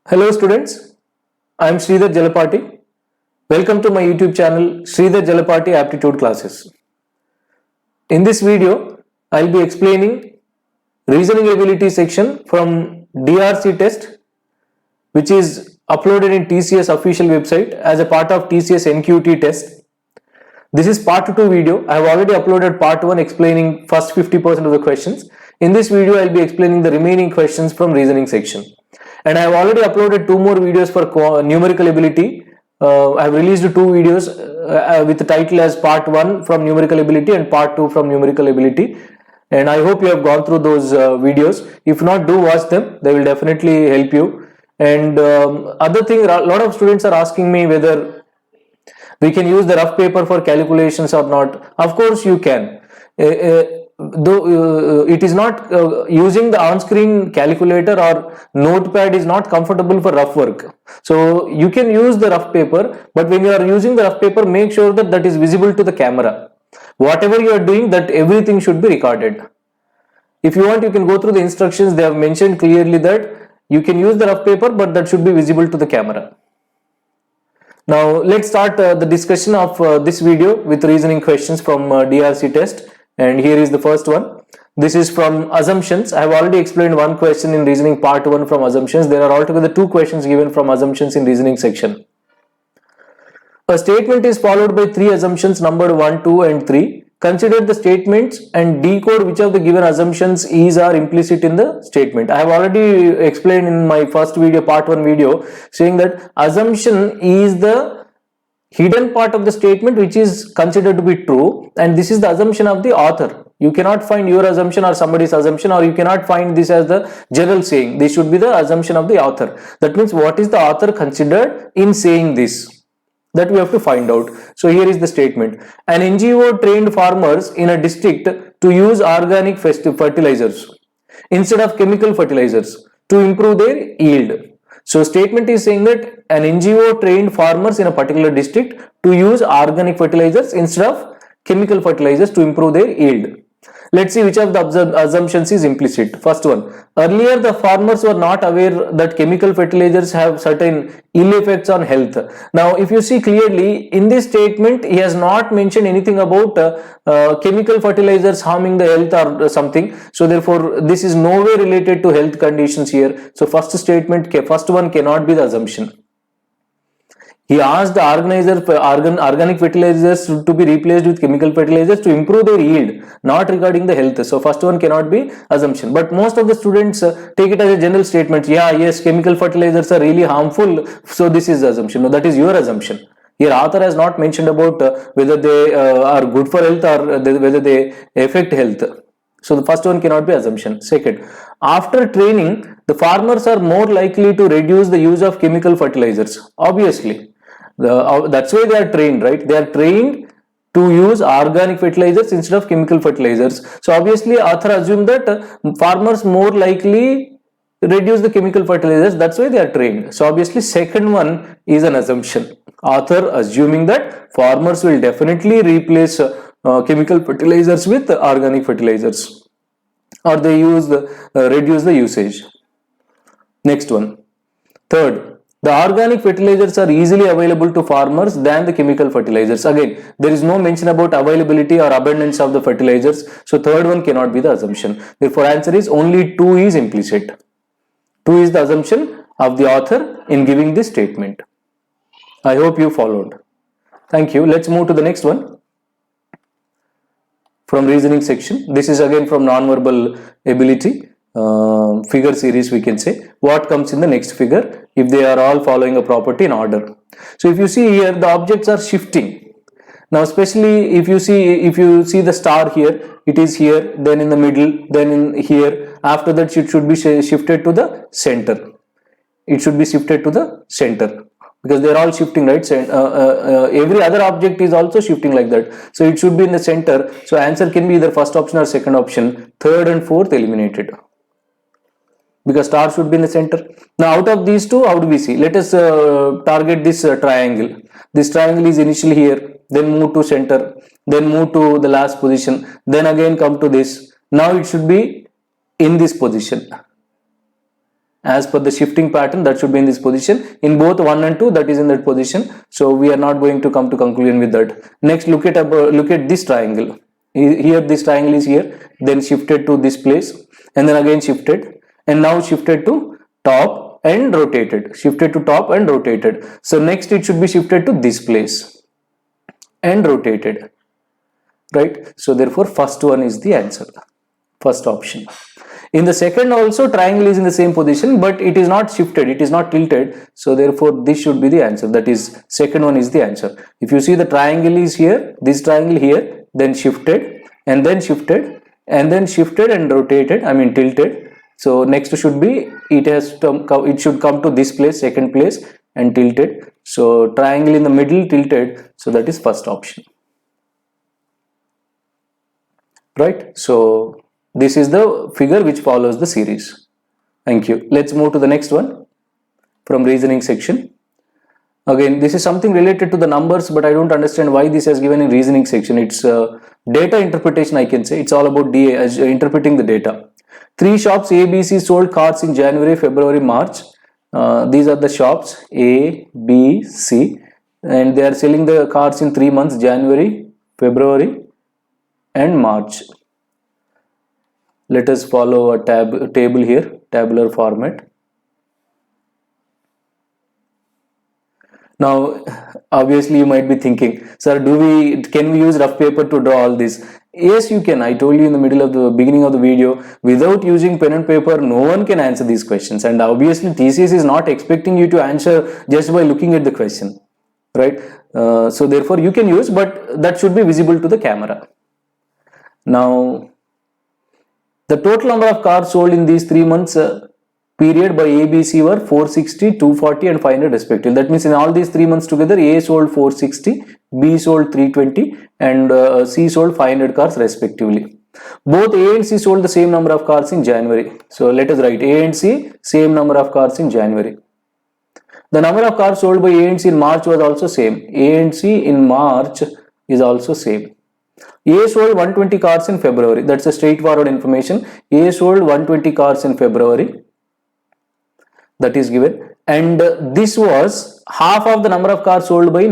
Hello students, I am Sridhar Jalapati. Welcome to my YouTube channel Sridhar Jalapati Aptitude Classes. In this video, I will be explaining reasoning ability section from DRC test which is uploaded in TCS official website as a part of TCS NQT test. This is part 2 video. I have already uploaded part 1 explaining first 50% of the questions. In this video, I will be explaining the remaining questions from reasoning section. And I have already uploaded 2 more videos for numerical ability. I have released 2 videos with the title as part 1 from numerical ability and part 2 from numerical ability. And I hope you have gone through those videos. If not, do watch them. They will definitely help you. And other thing, a lot of students are asking me whether we can use the rough paper for calculations or not. Of course you can. Though it is not using the on-screen calculator or notepad is not comfortable for rough work. So you can use the rough paper, but when you are using the rough paper, make sure that that is visible to the camera. Whatever you are doing, that everything should be recorded. If you want, you can go through the instructions. They have mentioned clearly that you can use the rough paper, but that should be visible to the camera. Now let's start the discussion of this video with reasoning questions from DRC test. And here is the first one. This is from assumptions. I have already explained one question in reasoning part 1 from assumptions. There are altogether 2 questions given from assumptions in reasoning section. A statement is followed by 3 assumptions numbered 1, 2 and 3. Consider the statements and decode which of the given assumptions is or implicit in the statement. I have already explained in my first video, part 1 video, saying that assumption is the hidden part of the statement which is considered to be true, and this is the assumption of the author. You cannot find your assumption or somebody's assumption, or you cannot find this as the general saying. This should be the assumption of the author. That means what is the author considered in saying this? That we have to find out. So here is the statement. An NGO trained farmers in a district to use organic fertilizers instead of chemical fertilizers to improve their yield. So statement is saying that an NGO trained farmers in a particular district to use organic fertilizers instead of chemical fertilizers to improve their yield. Let's see which of the assumptions is implicit. First one. Earlier the farmers were not aware that chemical fertilizers have certain ill effects on health. Now if you see clearly in this statement, he has not mentioned anything about chemical fertilizers harming the health or something. So therefore this is nowhere related to health conditions here. So first first one cannot be the assumption. He asked the organic fertilizers to be replaced with chemical fertilizers to improve their yield, not regarding the health. So first one cannot be assumption. But most of the students take it as a general statement. Yeah, yes, chemical fertilizers are really harmful. So this is the assumption. No, that is your assumption. Here author has not mentioned about whether they are good for health or whether they affect health. So the first one cannot be assumption. Second, after training, the farmers are more likely to reduce the use of chemical fertilizers. Obviously. That's why they are trained, right? They are trained to use organic fertilizers instead of chemical fertilizers. So obviously author assumed that farmers more likely reduce the chemical fertilizers. That's why they are trained. So obviously second one is an assumption. Author assuming that farmers will definitely replace chemical fertilizers with organic fertilizers, or they reduce the usage. Next one. Third. The organic fertilizers are easily available to farmers than the chemical fertilizers. Again, there is no mention about availability or abundance of the fertilizers. So third one cannot be the assumption. Therefore, answer is only 2 is implicit. 2 is the assumption of the author in giving this statement. I hope you followed. Thank you. Let's move to the next one. From reasoning section. This is again from non-verbal ability. Figure series, we can say. What comes in the next figure if they are all following a property in order? So if you see here, the objects are shifting. Now especially if you see the star here, it is here, then in the middle, then in here. After that it should be shifted to the center. It should be shifted to the center because they are all shifting, right? Every other object is also shifting like that. So it should be in the center. So answer can be either first option or second option. Third and fourth eliminated, because star should be in the center. Now out of these two, how do we see? Let us target this triangle. This triangle is initially here, then move to center, then move to the last position, then again come to this. Now it should be in this position. as per the shifting pattern, that should be in this position. In both 1 and 2, that is in that position. So we are not going to come to conclusion with that. Next, look at this triangle. Here this triangle is here, then shifted to this place, and then again shifted, and now shifted to top and rotated, shifted to top and rotated. So next it should be shifted to this place and rotated, right? So therefore first one is the answer, first option. In the second also, triangle is in the same position, but it is not shifted, it is not tilted. So therefore this should be the answer, that is second one is the answer. If you see, the triangle is here, this triangle here, then shifted, and then shifted, and then shifted and rotated, I mean tilted. So next should be, it should come to this place, second place, and tilted. So triangle in the middle, tilted, so that is first option, right? So this is the figure which follows the series. Thank you. Let's move to the next one from reasoning section. Again, this is something related to the numbers, but I don't understand why this is given in reasoning section. It's data interpretation, I can say. It's all about DA, as interpreting the data. 3 shops A, B, C sold cars in January, February, March. These are the shops A, B, C, and they are selling the cars in 3 months, January, February, and March. Let us follow a table here, tabular format. Now, obviously you might be thinking, sir, can we use rough paper to draw all this? Yes, you can. I told you in the beginning of the video, without using pen and paper, no one can answer these questions. And obviously TCS is not expecting you to answer just by looking at the question, right? So therefore you can use, but that should be visible to the camera. Now, the total number of cars sold in these 3 months period by A, B, C were 460, 240 and 500 respectively. That means in all these 3 months together, A sold 460, B sold 320 and C sold 500 cars respectively. Both A and C sold the same number of cars in January. So let us write A and C, same number of cars in January. The number of cars sold by A and C in March was also same. A and C in March is also same. A sold 120 cars in February. That's a straightforward information. A sold 120 cars in February. That is given, and this was half of the number of cars sold by C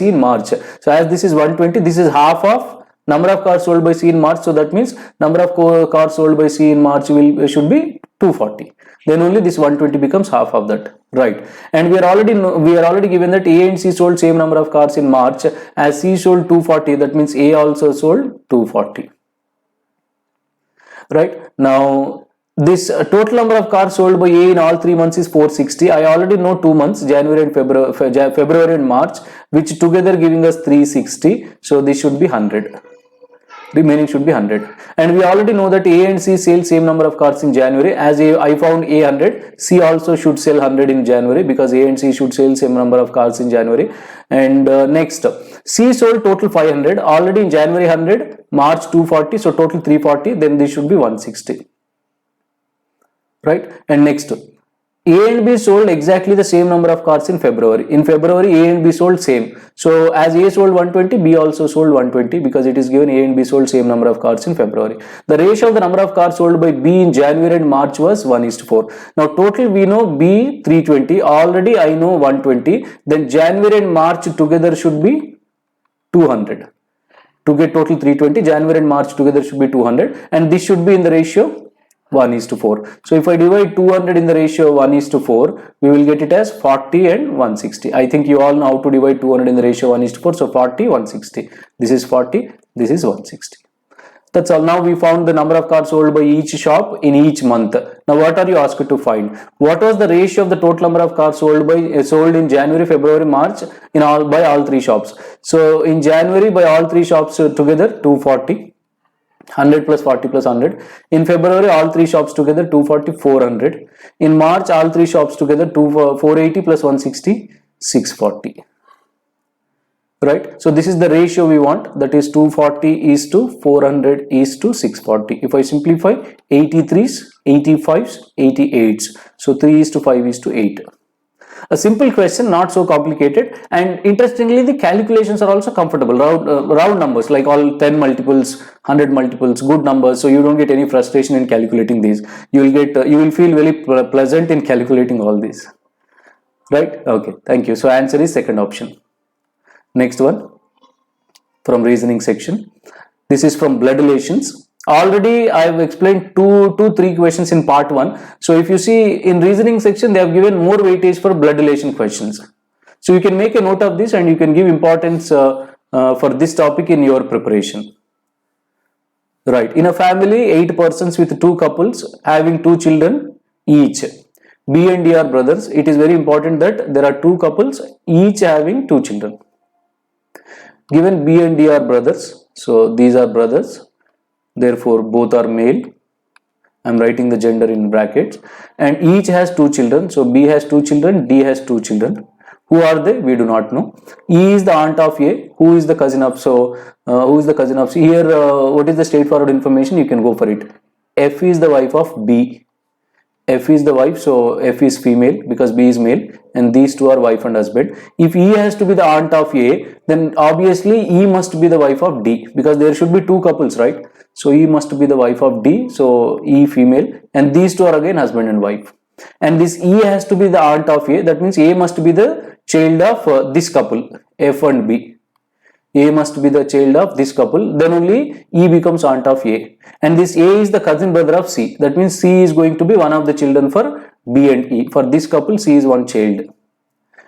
in March. So as this is 120, this is half of number of cars sold by C in March. So that means number of cars sold by C in March should be 240. Then only this 120 becomes half of that, right? And we are already given that A and C sold same number of cars in March. As C sold 240, that means A also sold 240, right? Now, this total number of cars sold by A in all 3 months is 460. I already know 2 months, January and February and March, which together giving us 360. So this should be 100. Remaining should be 100. And we already know that A and C sell same number of cars in January. As I found A 100, C also should sell 100 in January, because A and C should sell same number of cars in January. And next, C sold total 500. Already in January 100, March 240, so total 340. Then this should be 160. Right? And next, A and B sold exactly the same number of cars in February. In February, A and B sold same. So as A sold 120, B also sold 120, because it is given A and B sold same number of cars in February. The ratio of the number of cars sold by B in January and March was 1:4. Now total we know B 320. Already I know 120. Then January and March together should be 200. To get total 320, January and March together should be 200. And this should be in the ratio 1:4. So if I divide 200 in the ratio 1:4, we will get it as 40 and 160. I think you all know how to divide 200 in the ratio 1:4. So 40, 160. This is 40, this is 160. That's all. Now we found the number of cars sold by each shop in each month. Now what are you asked to find? What was the ratio of the total number of cars sold in January, February, March by all 3 shops? So in January by all 3 shops together 240. 100 plus 40 plus 100. In February, all 3 shops together 240, 400. In March, all 3 shops together 480 plus 160, 640. Right? So this is the ratio we want, that is 240 is to 400 is to 640. If I simplify, 83s, 85s, 88s. So 3 is to 5 is to 8. A simple question, not so complicated, and interestingly the calculations are also comfortable, round numbers like all 10 multiples, 100 multiples, good numbers, so you don't get any frustration in calculating these. You will feel very pleasant in calculating all these, right? Okay, thank you. So answer is second option. Next one from reasoning section. This is from blood relations. Already I have explained three questions in part 1. So if you see in reasoning section, they have given more weightage for blood relation questions. So you can make a note of this and you can give importance for this topic in your preparation. Right. In a family, 8 persons with 2 couples having 2 children each. B and D are brothers. It is very important that there are 2 couples each having 2 children. Given B and D are brothers, so these are brothers, therefore both are male. I am writing the gender in brackets, and each has 2 children. So B has 2 children, D has 2 children. Who are they? We do not know. E is the aunt of A. Who is the cousin of? So who is the cousin of C? Here, what is the straightforward information? You can go for it. F is the wife of B. F is the wife, so F is female because B is male, and these two are wife and husband. If E has to be the aunt of A, then obviously E must be the wife of D because there should be 2 couples, right? So E must be the wife of D, so E female, and these two are again husband and wife. And this E has to be the aunt of A, that means A must be the child of this couple, F and B. A must be the child of this couple, then only E becomes aunt of A. And this A is the cousin brother of C. That means C is going to be one of the children for B and E. For this couple, C is one child.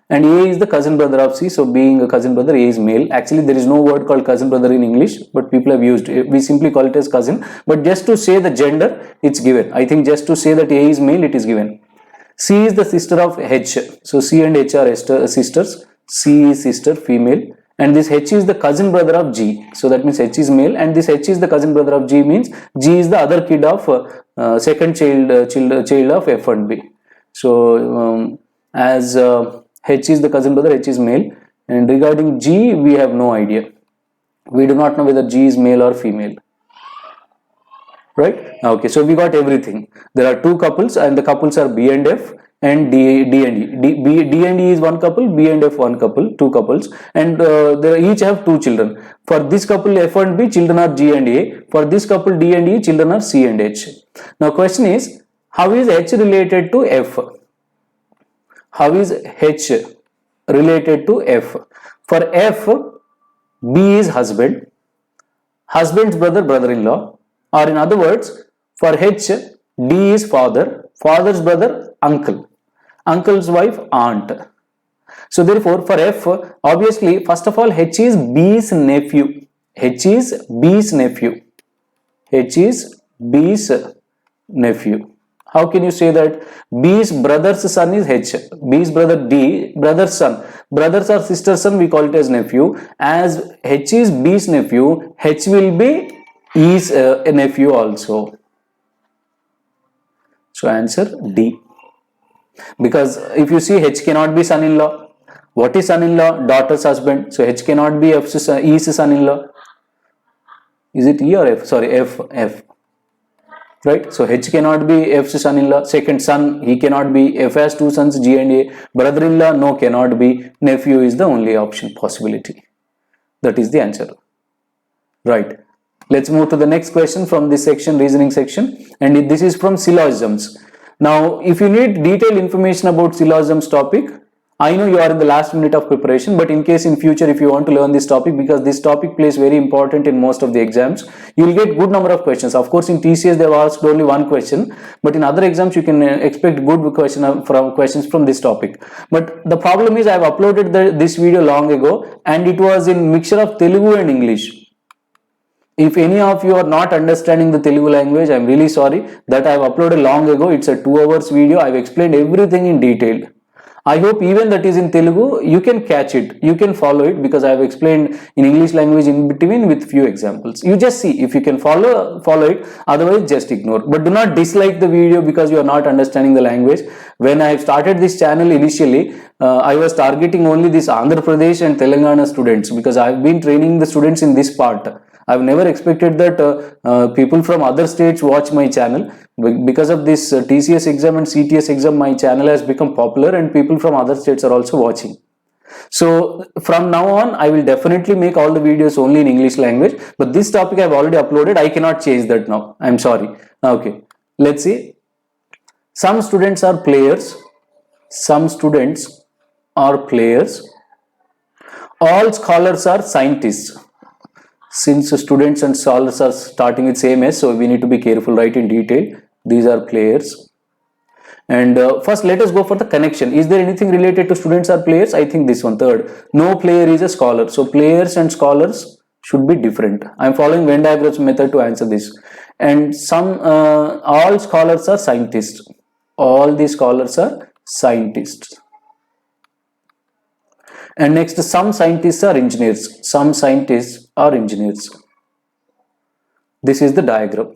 And A is the cousin brother of C. So being a cousin brother, A is male. Actually, there is no word called cousin brother in English, but people have used it. We simply call it as cousin. But just to say the gender, it's given. I think just to say that A is male, it is given. C is the sister of H. So C and H are sisters. C is sister, female. And this H is the cousin brother of G. So that means H is male, and this H is the cousin brother of G means G is the other kid of second child of F and B. So as H is the cousin brother, H is male, and regarding G we have no idea. We do not know whether G is male or female. Right? Okay, so we got everything. There are 2 couples, and the couples are B and F. And D and E. D and E is one couple, B and F one couple, 2 couples, and they each have 2 children. For this couple F and B, children are G and A. For this couple D and E, children are C and H. Now question is, how is H related to F? How is H related to F? For F, B is husband, husband's brother, brother-in-law, or in other words, for H, D is father, father's brother, uncle. Uncle's wife, aunt. So therefore, for F, obviously, first of all, H is B's nephew. H is B's nephew. H is B's nephew. How can you say that? B's brother's son is H. B's brother D, brother's son. Brothers or sister's son, we call it as nephew. As H is B's nephew, H will be E's nephew also. So answer D. Because if you see, H cannot be son-in-law. What is son-in-law? Daughter's husband. So H cannot be E's son-in-law. Is it E or F? Sorry, F. Right? So H cannot be F's son-in-law. Second son, he cannot be. F has 2 sons, G and A. Brother-in-law, no, cannot be. Nephew is the only option, possibility. That is the answer. Right. Let's move to the next question from this section, reasoning section. And this is from syllogisms. Now, if you need detailed information about syllogisms topic, I know you are in the last minute of preparation, but in case in future if you want to learn this topic, because this topic plays very important in most of the exams, you will get good number of questions. Of course, in TCS they have asked only 1 question, but in other exams you can expect good questions from this topic. But the problem is I have uploaded this video long ago, and it was in mixture of Telugu and English. If any of you are not understanding the Telugu language, I am really sorry. That I have uploaded long ago. It's a 2 hours video. I have explained everything in detail. I hope even that is in Telugu, you can catch it. You can follow it because I have explained in English language in between with few examples. You just see if you can follow it. Otherwise, just ignore. But do not dislike the video because you are not understanding the language. When I started this channel initially, I was targeting only this Andhra Pradesh and Telangana students because I have been training the students in this part. I've never expected that people from other states watch my channel. Because of this TCS exam and CTS exam, my channel has become popular and people from other states are also watching. So from now on, I will definitely make all the videos only in English language, but this topic I've already uploaded. I cannot change that now. I'm sorry. Okay, let's see. Some students are players. Some students are players. All scholars are scientists. Since students and scholars are starting with same S, so we need to be careful, right, in detail. These are players. And first, let us go for the connection. Is there anything related to students or players? I think this one, third. No player is a scholar. So players and scholars should be different. I am following Venn diagrams method to answer this. And all scholars are scientists. All the scholars are scientists. And next, some scientists are engineers. Some scientists are engineers. This is the diagram.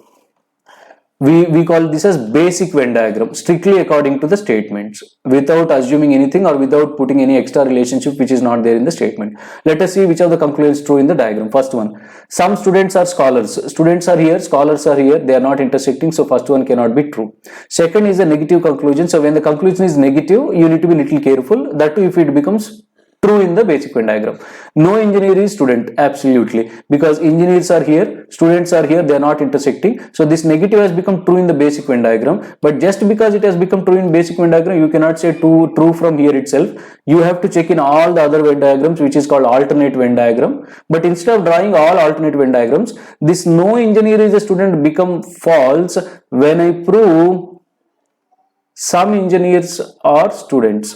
We call this as basic Venn diagram, strictly according to the statements, without assuming anything or without putting any extra relationship which is not there in the statement. Let us see which of the conclusions true in the diagram. First one, some students are scholars. Students are here, scholars are here, they are not intersecting, so first one cannot be true. Second is a negative conclusion. So when the conclusion is negative, you need to be little careful. That too, if it becomes true in the basic Venn diagram. No engineer is student, absolutely, because engineers are here, students are here, they are not intersecting. So this negative has become true in the basic Venn diagram, but just because it has become true in basic Venn diagram, you cannot say true from here itself. You have to check in all the other Venn diagrams, which is called alternate Venn diagram. But instead of drawing all alternate Venn diagrams, this no engineer is a student become false when I prove some engineers are students.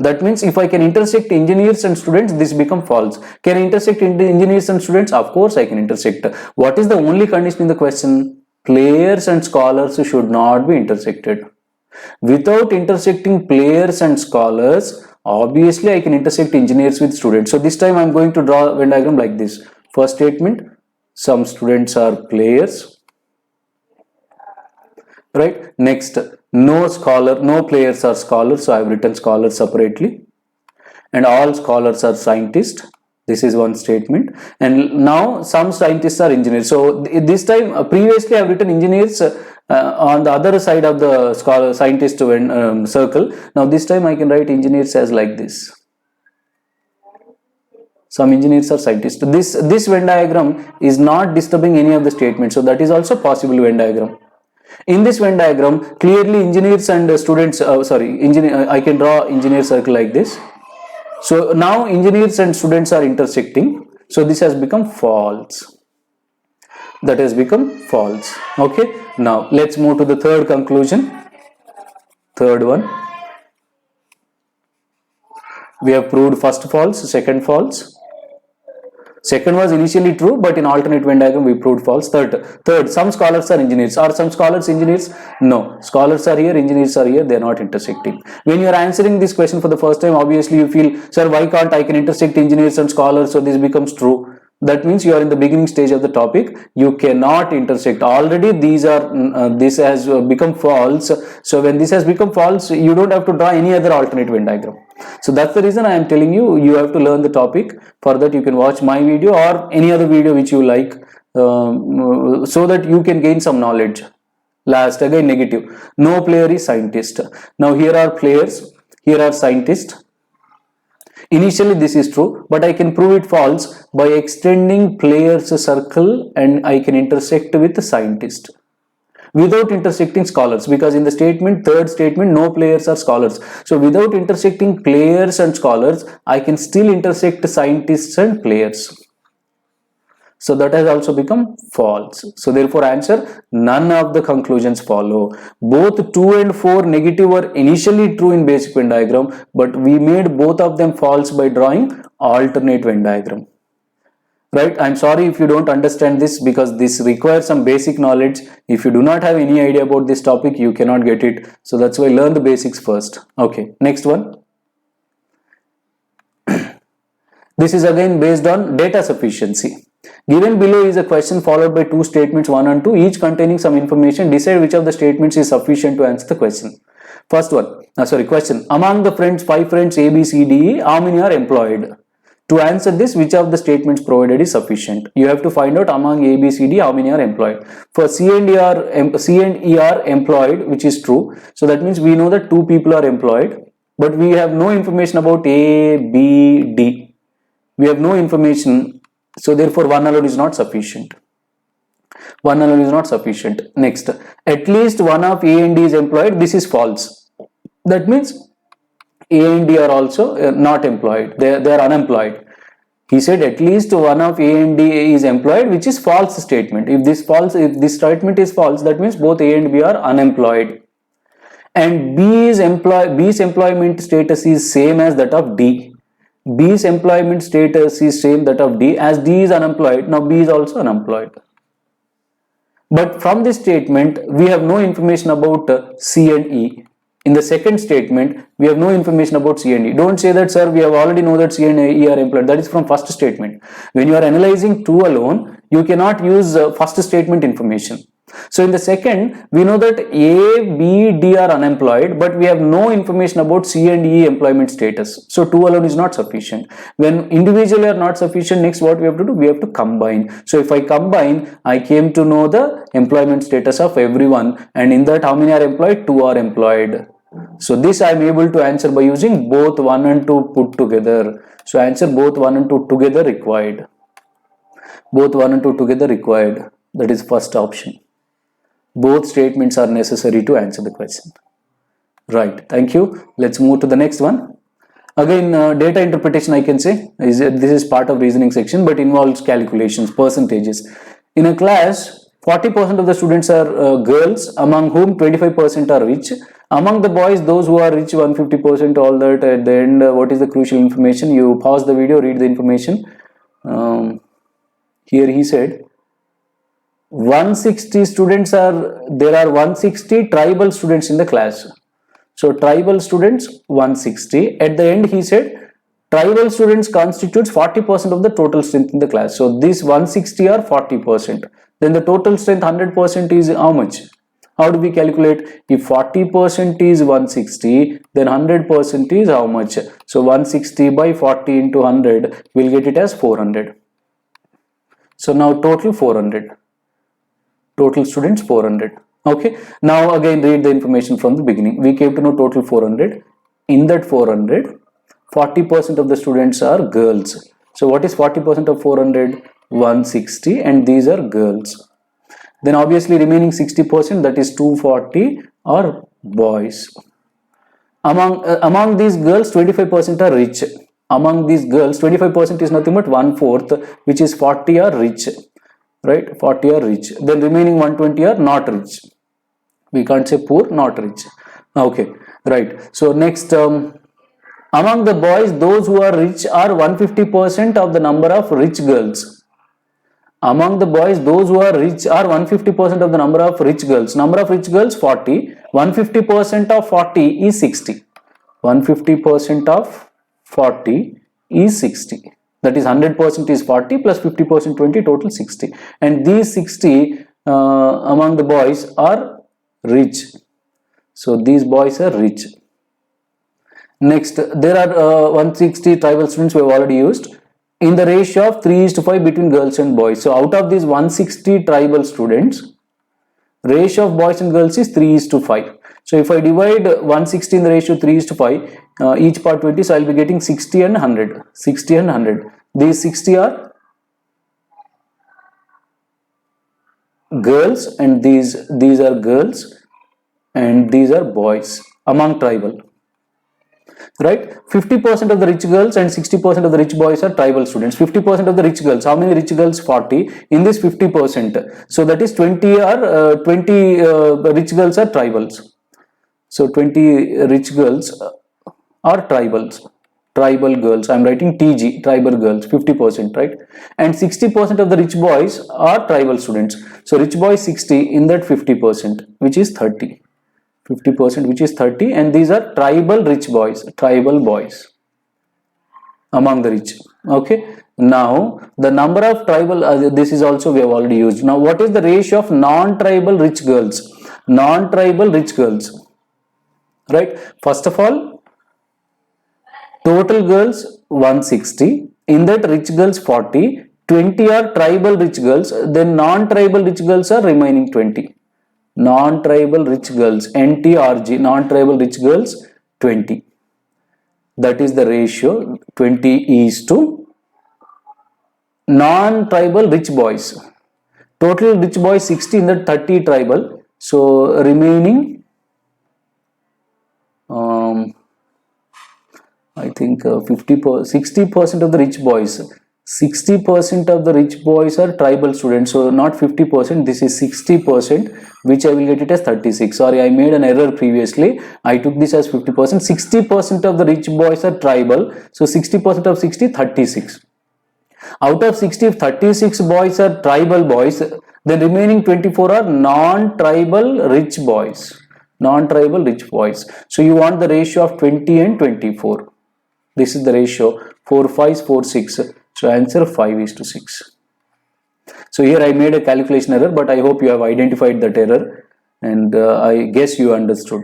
That means if I can intersect engineers and students, this become false. Can I intersect engineers and students? Of course I can intersect. What is the only condition in the question? Players and scholars should not be intersected. Without intersecting players and scholars, obviously I can intersect engineers with students. So this time I am going to draw a Venn diagram like this. First statement, some students are players. Right? Next, no players are scholars, so I have written scholars separately, and all scholars are scientists. This is one statement. And now some scientists are engineers. So this time, previously I have written engineers on the other side of the scientist circle. Now this time I can write engineers as like this. Some engineers are scientists. This Venn diagram is not disturbing any of the statements, so that is also possible Venn diagram. In this Venn diagram, clearly engineers and students, I can draw engineer circle like this. So now engineers and students are intersecting. So this has become false. That has become false. Okay. Now let's move to the third conclusion. Third one. We have proved first false, second false. Second was initially true, but in alternate Venn diagram we proved false. Third, some scholars are engineers. Are some scholars engineers? No. Scholars are here, engineers are here, they are not intersecting. When you are answering this question for the first time, obviously you feel, sir, why can't I can intersect engineers and scholars, so this becomes true. That means you are in the beginning stage of the topic. You cannot intersect. Already this has become false. So when this has become false, you don't have to draw any other alternate Venn diagram. So that's the reason I am telling you, you have to learn the topic. For that you can watch my video or any other video which you like, so that you can gain some knowledge. Last, again negative. No player is scientist. Now here are players, here are scientists. Initially this is true, but I can prove it false by extending players circle and I can intersect with the scientist without intersecting scholars, because in the statement, third statement, no players are scholars. So without intersecting players and scholars, I can still intersect scientists and players. So that has also become false. So therefore answer, none of the conclusions follow. Both 2 and 4 negative were initially true in basic Venn diagram, but we made both of them false by drawing alternate Venn diagram. Right? I'm sorry if you don't understand this, because this requires some basic knowledge. If you do not have any idea about this topic, you cannot get it. So that's why learn the basics first. Okay, next one. This is again based on data sufficiency. Given below is a question followed by 2 statements 1 and 2, each containing some information. Decide which of the statements is sufficient to answer the question. First one, question. Among the 5 friends A, B, C, D, E, how many are employed? To answer this, which of the statements provided is sufficient? You have to find out among A, B, C, D how many are employed. For C and E are employed, which is true. So that means we know that 2 people are employed, but we have no information about A, B, D. We have no information, so therefore 1 alone is not sufficient. 1 alone is not sufficient. Next, at least one of A and D is employed. This is false. That means A and D are also not employed. They are unemployed. He said at least one of A and D is employed, which is false statement. If this statement is false, that means both A and B are unemployed. And B's employment status is same as that of D. B's employment status is same that of D. As D is unemployed, now B is also unemployed. But from this statement, we have no information about C and E. In the second statement, we have no information about C and E. Don't say that, sir, we have already know that C and E are employed. That is from first statement. When you are analyzing 2 alone, you cannot use first statement information. So in the second, we know that A, B, D are unemployed, but we have no information about C and E employment status. So 2 alone is not sufficient. When individually are not sufficient, next what we have to do? We have to combine. So if I combine, I came to know the employment status of everyone, and in that how many are employed? 2 are employed. So this I am able to answer by using both 1 and 2 put together. So answer both 1 and 2 together required. Both 1 and 2 together required. That is first option. Both statements are necessary to answer the question. Right, thank you. Let's move to the next one. Again, data interpretation, I can say, this is part of reasoning section, but involves calculations, percentages. In a class, 40% of the students are girls, among whom 25% are rich. Among the boys, those who are rich, 150%, all that. At the end, what is the crucial information? You pause the video, read the information. Here he said, 160 students there are 160 tribal students in the class. So tribal students 160. At the end he said tribal students constitutes 40% of the total strength in the class. So these 160 are 40%. Then the total strength 100% is how much? How do we calculate? If 40% is 160, then 100% is how much? So 160 by 40 into 100, we'll get it as 400. So now total 400. Total students 400. Okay, now again read the information from the beginning. We came to know total 400. In that 400, 40% of the students are girls. So what is 40% of 400? 160, and these are girls. Then obviously remaining 60%, that is 240, are boys. Among these girls, 25% are rich. Among these girls, 25% is nothing but 1/4, which is 40 are rich. Right, 40 are rich. Then remaining 120 are not rich. We can't say poor, not rich. Okay, right. So next, among the boys, those who are rich are 150% of the number of rich girls. Among the boys, those who are rich are 150% of the number of rich girls. Number of rich girls 40. 150% of 40 is 60. 150% of 40 is 60. That is 100% is 40 plus 50% 20, total 60. And these 60 among the boys are rich. So these boys are rich. Next, there are 160 tribal students we have already used in the ratio of 3:5 between girls and boys. So out of these 160 tribal students, ratio of boys and girls is 3:5. So if I divide 160 in the ratio 3:5, each part 20, so I will be getting 60 and 100. 60 and 100. These 60 are girls, and these are girls, and these are boys among tribal. Right, 50% of the rich girls and 60% of the rich boys are tribal students. 50% of the rich girls, how many rich girls? 40. In this 50%, so that is 20 rich girls are tribals. So 20 rich girls are tribals, tribal girls. I am writing TG, tribal girls, 50%, right? And 60% of the rich boys are tribal students. So rich boys 60, in that 50%, which is 30. 50%, which is 30, and these are tribal rich boys, tribal boys among the rich. Okay, now the number of tribal, this is also we have already used. Now what is the ratio of non-tribal rich girls? Non-tribal rich girls, right? First of all, total girls 160, in that rich girls 40, 20 are tribal rich girls, then non-tribal rich girls are remaining 20. Non-tribal rich girls, NTRG, non-tribal rich girls 20. That is the ratio, 20 is to non-tribal rich boys. Total rich boys 60, in that 30 tribal. So remaining, I think 60% of the rich boys. 60% of the rich boys are tribal students. So not 50%, this is 60%, which I will get it as 36. Sorry, I made an error previously. I took this as 50%. 60% of the rich boys are tribal. So 60% of 60, 36. Out of 60, 36 boys are tribal boys, then remaining 24 are non-tribal rich boys. Non-tribal rich boys. So you want the ratio of 20 and 24. This is the ratio, 4 5 4 6. So answer 5 is to 6. So here I made a calculation error, but I hope you have identified that error, and I guess you understood.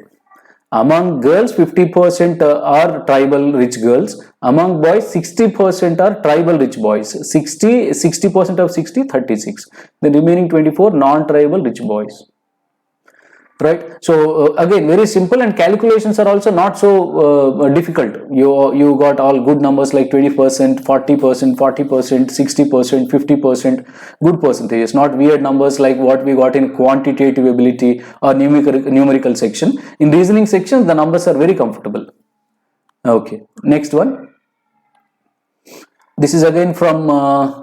Among girls, 50% are tribal rich girls. Among boys, 60% are tribal rich boys. 60% of 60, 36. The remaining 24 non-tribal rich boys. Right. So again, very simple, and calculations are also not so difficult. You got all good numbers like 20%, 40%, 40%, 60%, 50%, good percentages. Not weird numbers like what we got in quantitative ability or numerical section. In reasoning sections, the numbers are very comfortable. Okay. Next one. This is again from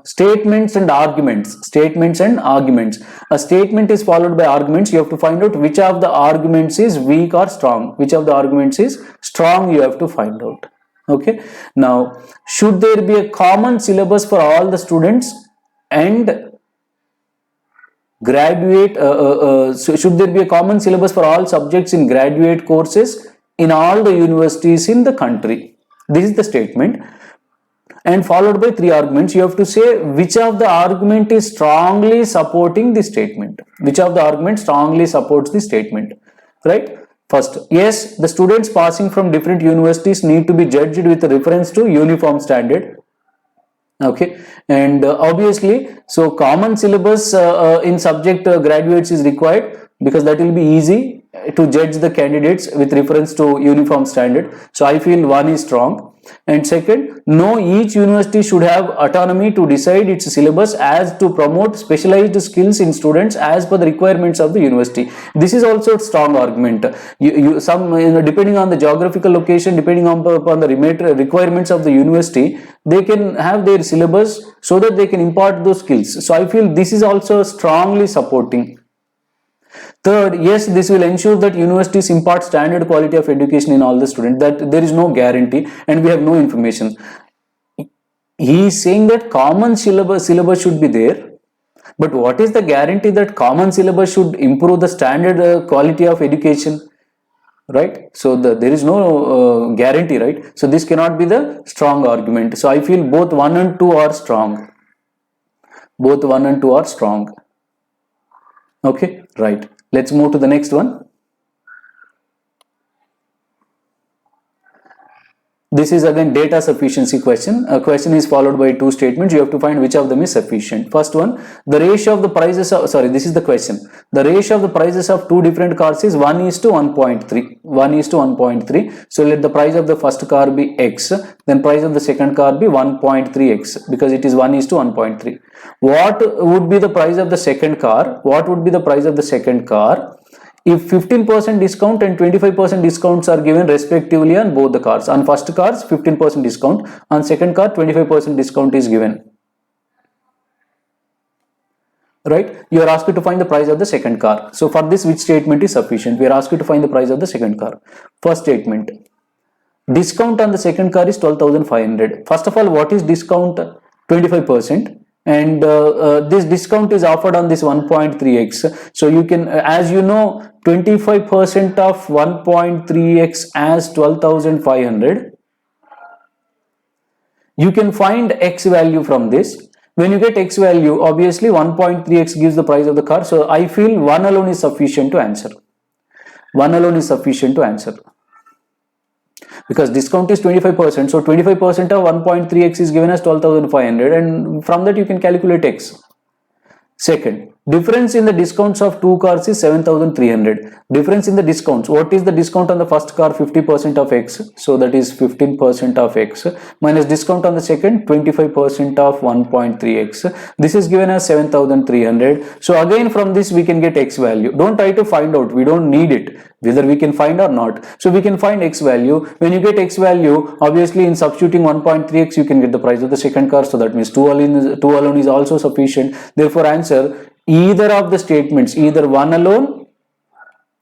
statements and arguments. Statements and arguments. A statement is followed by arguments. You have to find out which of the arguments is weak or strong. Which of the arguments is strong, you have to find out. Okay. Now, should there be a common syllabus for all the students and graduate? So should there be a common syllabus for all subjects in graduate courses in all the universities in the country? This is the statement. And followed by 3 arguments. You have to say which of the argument is strongly supporting the statement. Which of the argument strongly supports the statement. Right? First, yes, the students passing from different universities need to be judged with reference to uniform standard. Okay, and obviously, so common syllabus in subject graduates is required, because that will be easy to judge the candidates with reference to uniform standard. So I feel 1 is strong. And second, no, each university should have autonomy to decide its syllabus as to promote specialized skills in students as per the requirements of the university. This is also a strong argument. Depending on the geographical location, depending on the requirements of the university, they can have their syllabus so that they can impart those skills. So I feel this is also strongly supporting. Third, yes, this will ensure that universities impart standard quality of education in all the students. That there is no guarantee and we have no information. He is saying that common syllabus should be there, but what is the guarantee that common syllabus should improve the standard quality of education? Right? So there is no guarantee, right? So this cannot be the strong argument. So I feel both 1 and 2 are strong. Both 1 and 2 are strong. Okay, right. Let's move to the next one. This is again data sufficiency question. A question is followed by 2 statements. You have to find which of them is sufficient. First one, the ratio of the prices of, this is the question. The ratio of the prices of 2 different cars is 1 is to 1.3. 1 is to 1.3. So let the price of the first car be X, then price of the second car be 1.3X, because it is 1 is to 1.3. What would be the price of the second car? What would be the price of the second car if 15% discount and 25% discounts are given respectively on both the cars? On first cars, 15% discount. On second car, 25% discount is given. Right? You are asked to find the price of the second car. So for this, which statement is sufficient? We are asked to find the price of the second car. First statement. Discount on the second car is 12,500. First of all, what is discount? 25%. And this discount is offered on this 1.3x. So you can, as you know, 25% of 1.3x as 12,500. You can find x value from this. When you get x value, obviously 1.3x gives the price of the car. So I feel 1 alone is sufficient to answer. 1 alone is sufficient to answer. because discount is 25%. So 25% of 1.3x is given as 12,500, and from that you can calculate x. Second, difference in the discounts of two cars is 7,300. Difference in the discounts. What is the discount on the first car? 50% of x. So that is 15% of x minus discount on the second, 25% of 1.3x. This is given as 7,300. So again from this we can get x value. Don't try to find out. We don't need it. Whether we can find or not. So we can find x value. When you get x value, obviously in substituting 1.3x you can get the price of the second car. So that means 2 alone is also sufficient. Therefore answer either of the statements, either 1 alone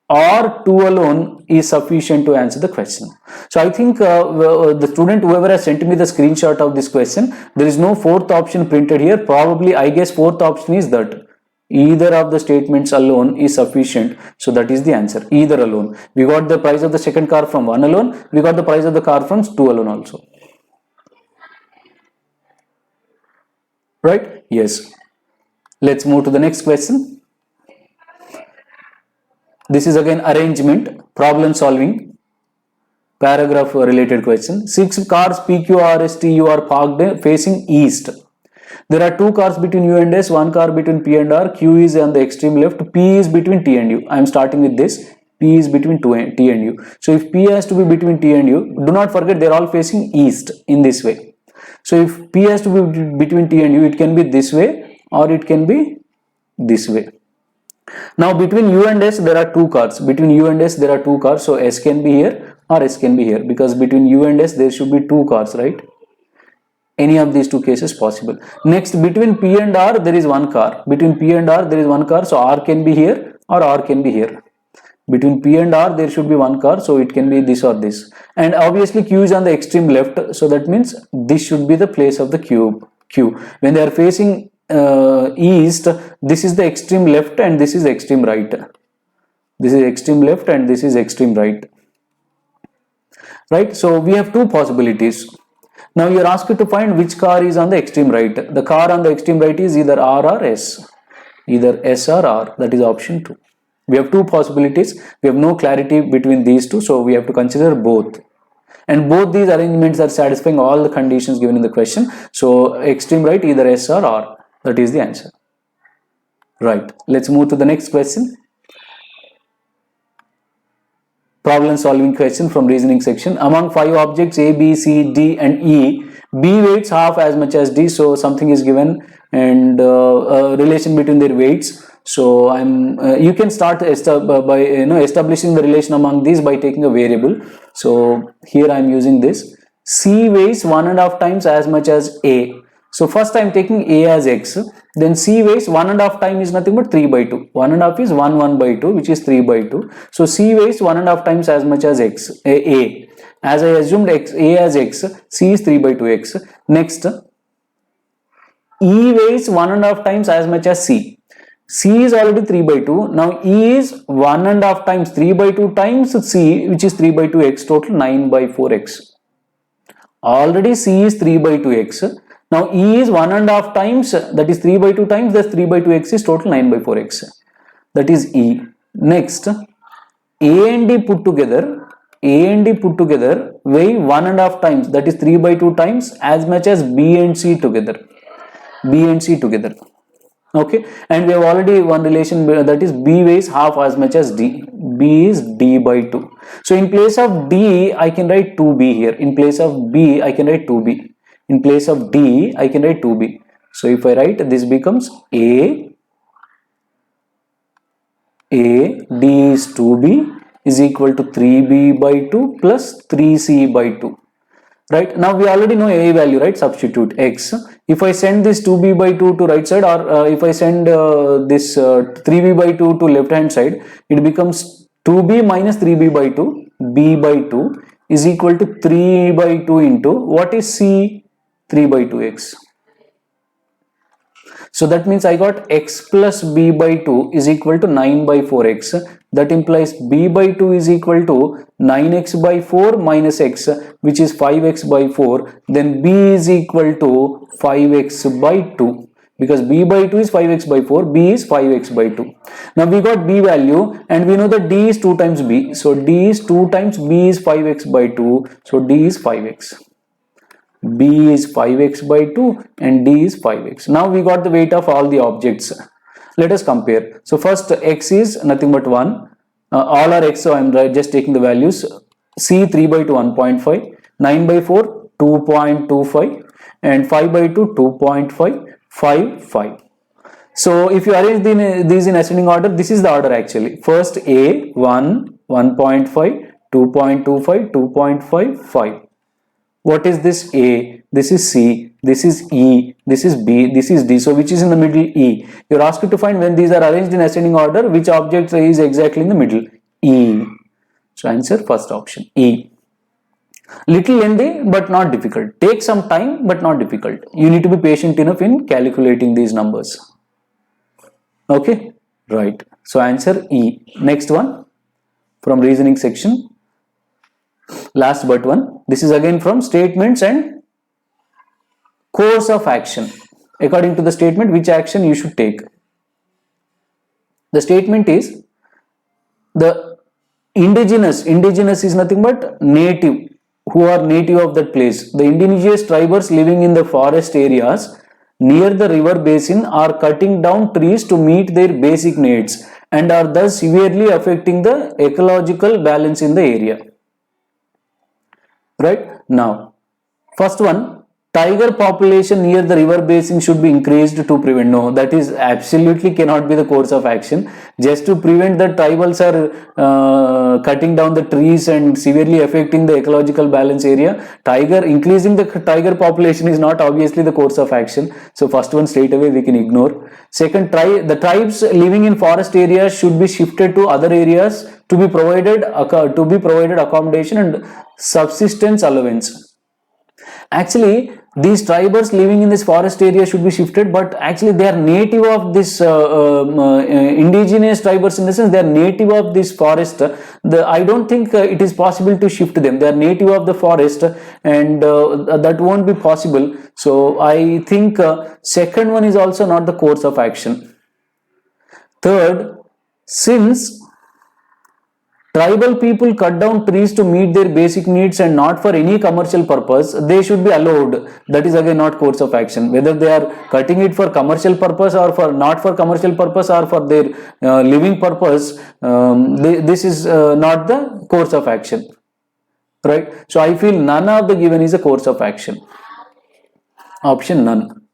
or 2 alone is sufficient to answer the question. So I think the student whoever has sent me the screenshot of this question, there is no fourth option printed here. Probably I guess fourth option is that either of the statements alone is sufficient. So that is the answer, either alone. We got the price of the second car from 1 alone. We got the price of the car from 2 alone also. Right? Yes. Let's move to the next question. This is again arrangement, problem solving, paragraph related question. 6 cars PQ, RST, U are parked facing east. There are 2 cars between U and S, 1 car between P and R, Q is on the extreme left, P is between T and U. I am starting with this, P is between T and U. So if P has to be between T and U, do not forget they are all facing east in this way. So if P has to be between T and U, it can be this way or it can be this way. Now between U and S there are 2 cars. Between U and S there are 2 cars. So S can be here or S can be here, because between U and S there should be 2 cars, right? Any of these 2 cases possible. Next, between P and R there is 1 car. Between P and R there is 1 car. So R can be here or R can be here. Between P and R there should be 1 car. So it can be this or this. And obviously Q is on the extreme left. So that means this should be the place of the Q. When they are facing east, this is the extreme left and this is extreme right. This is extreme left and this is extreme right. Right? So we have 2 possibilities. Now you are asked to find which car is on the extreme right. The car on the extreme right is either R or S. Either S or R. That is option 2. We have 2 possibilities. We have no clarity between these 2. So we have to consider both. And both these arrangements are satisfying all the conditions given in the question. So extreme right, either S or R. That is the answer. Right. Let's move to the next question. Problem solving question from reasoning section. Among 5 objects A, B, C, D and E, B weighs half as much as D. So something is given and a relation between their weights. So you can start by establishing the relation among these by taking a variable. So here I am using this. C weighs 1.5 times as much as A. So first I am taking A as X, then C weighs 1.5 times is nothing but 3 by 2. 1.5 is 1 by 2, which is 3 by 2. So C weighs 1.5 times as much as X, A. As I assumed A as X, C is 3 by 2X. Next, E weighs 1.5 times as much as C. C is already 3 by 2. Now E is 1.5 times 3 by 2 times C, which is 3 by 2X, total 9 by 4X. Already C is 3 by 2X. Now E is 1.5 times, that is 3 by 2 times, that's 3 by 2x is total 9 by 4x. That is E. Next, A and D put together weigh 1.5 times, that is 3 by 2 times as much as B and C together. Okay, and we have already one relation, that is B weighs half as much as D. B is D by 2. So in place of D, I can write 2B here. In place of B, I can write 2B. In place of D, I can write 2B. So if I write, this becomes A, D is 2B is equal to 3B by 2 plus 3C by 2. Right, now we already know A value, right? Substitute X. If I send this 2B by 2 to right side, or if I send this 3B by 2 to left hand side, it becomes 2B minus 3B by 2, B by 2 is equal to 3 by 2 into, what is C? 3 by 2x. So that means I got x plus b by 2 is equal to 9 by 4x. That implies b by 2 is equal to 9x by 4 minus x, which is 5x by 4. Then b is equal to 5x by 2. because b by 2 is 5x by 4, b is 5x by 2. Now we got b value and we know that d is 2 times b. So d is 2 times b is 5x by 2. So d is 5x. B is 5x by 2 and D is 5x. Now we got the weight of all the objects. Let us compare. So first x is nothing but 1. All are x, so I am just taking the values. C 3 by 2 1.5, 9 by 4 2.25 and 5 by 2 2.5, 5, 5. So if you arrange these in ascending order, this is the order actually. First A 1, 1.5, 2.25, 2.5, 5. What is this A? This is C, this is E, this is B, this is D. So which is in the middle? E. You are asked to find when these are arranged in ascending order, which object is exactly in the middle? E. So answer first option, E. Little lengthy but not difficult. Take some time but not difficult. You need to be patient enough in calculating these numbers. Okay, right. So answer E. Next one from reasoning section. Last but one. This is again from statements and course of action. According to the statement, which action you should take. The statement is the indigenous is nothing but native, who are native of that place. The indigenous tribes living in the forest areas near the river basin are cutting down trees to meet their basic needs and are thus severely affecting the ecological balance in the area. Right now, first one, tiger population near the river basin should be increased to prevent. No, that is absolutely cannot be the course of action. Just to prevent the tribals are cutting down the trees and severely affecting the ecological balance area. Increasing the tiger population is not obviously the course of action. So first one straight away we can ignore. Second, the tribes living in forest areas should be shifted to other areas to be provided accommodation and subsistence allowance. Actually, these tribes living in this forest area should be shifted, but actually they are native of this indigenous tribes, in the sense they are native of this forest. I don't think it is possible to shift them. They are native of the forest and that won't be possible. So I think second one is also not the course of action. Third, since tribal people cut down trees to meet their basic needs and not for any commercial purpose, they should be allowed. That is again not course of action. Whether they are cutting it for commercial purpose or for not for commercial purpose or for their living purpose, this is not the course of action. Right? So I feel none of the given is a course of action. Option none.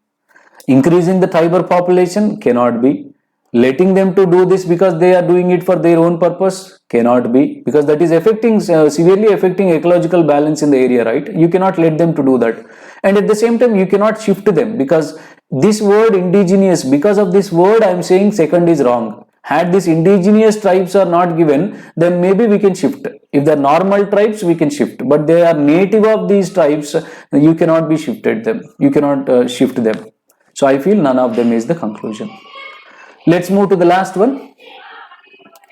Increasing the tribal population cannot be. Letting them to do this because they are doing it for their own purpose cannot be, because that is affecting severely affecting ecological balance in the area, right? You cannot let them to do that. And at the same time, you cannot shift them, because this word indigenous, because of this word I am saying second is wrong. Had these indigenous tribes are not given, then maybe we can shift. If they are normal tribes, we can shift, but they are native of these tribes, you cannot be shifted them. You cannot shift them. So I feel none of them is the conclusion. Let's move to the last one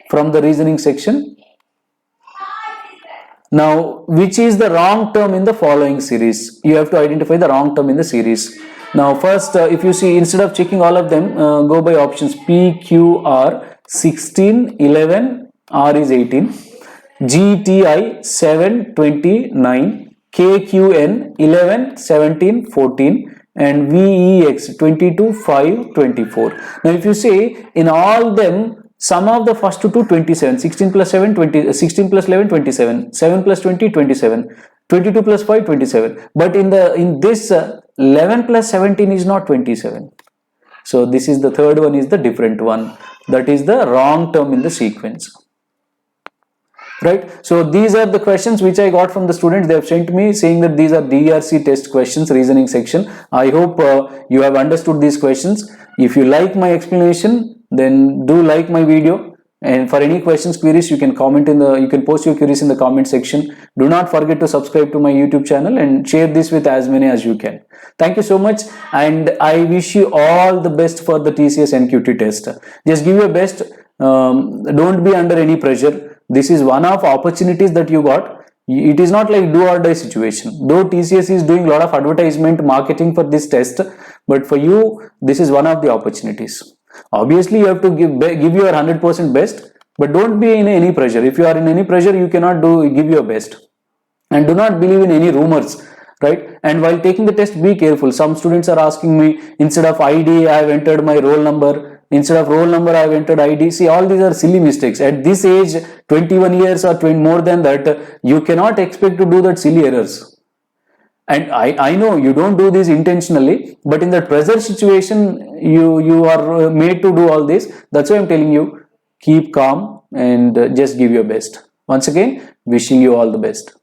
from the reasoning section. Now, which is the wrong term in the following series? You have to identify the wrong term in the series. Now, first, if you see, instead of checking all of them, go by options P, Q, R, 16, 11, R is 18, G, T, I, 7, 29, K, Q, N, 11, 17, 14, and VEX 22, 5, 24. Now if you say in all them, sum of the first two 27, 16 plus 7, 20, 16 plus 11, 27, 7 plus 20, 27, 22 plus 5, 27. But in this 11 plus 17 is not 27. So this is the third one is the different one. That is the wrong term in the sequence. Right, so these are the questions which I got from the students. They have sent me saying that these are DRC test questions, reasoning section. I hope you have understood these questions. If you like my explanation, then do like my video. And for any questions, queries, you can you can post your queries in the comment section. Do not forget to subscribe to my YouTube channel and share this with as many as you can. Thank you so much, and I wish you all the best for the TCS NQT test. Just give your best. Don't be under any pressure. This is one of opportunities that you got. It is not like do or die situation. Though TCS is doing a lot of advertisement marketing for this test, but for you, this is one of the opportunities. Obviously, you have to give your 100% best, but don't be in any pressure. If you are in any pressure, you cannot give your best. And do not believe in any rumors, right? And while taking the test, be careful. Some students are asking me, instead of ID, I have entered my roll number. Instead of roll number, I have entered ID. See, all these are silly mistakes. At this age, 21 years or 20, more than that, you cannot expect to do that silly errors. And I know you don't do this intentionally, but in that pressure situation, you are made to do all this. That's why I'm telling you, keep calm and just give your best. Once again, wishing you all the best.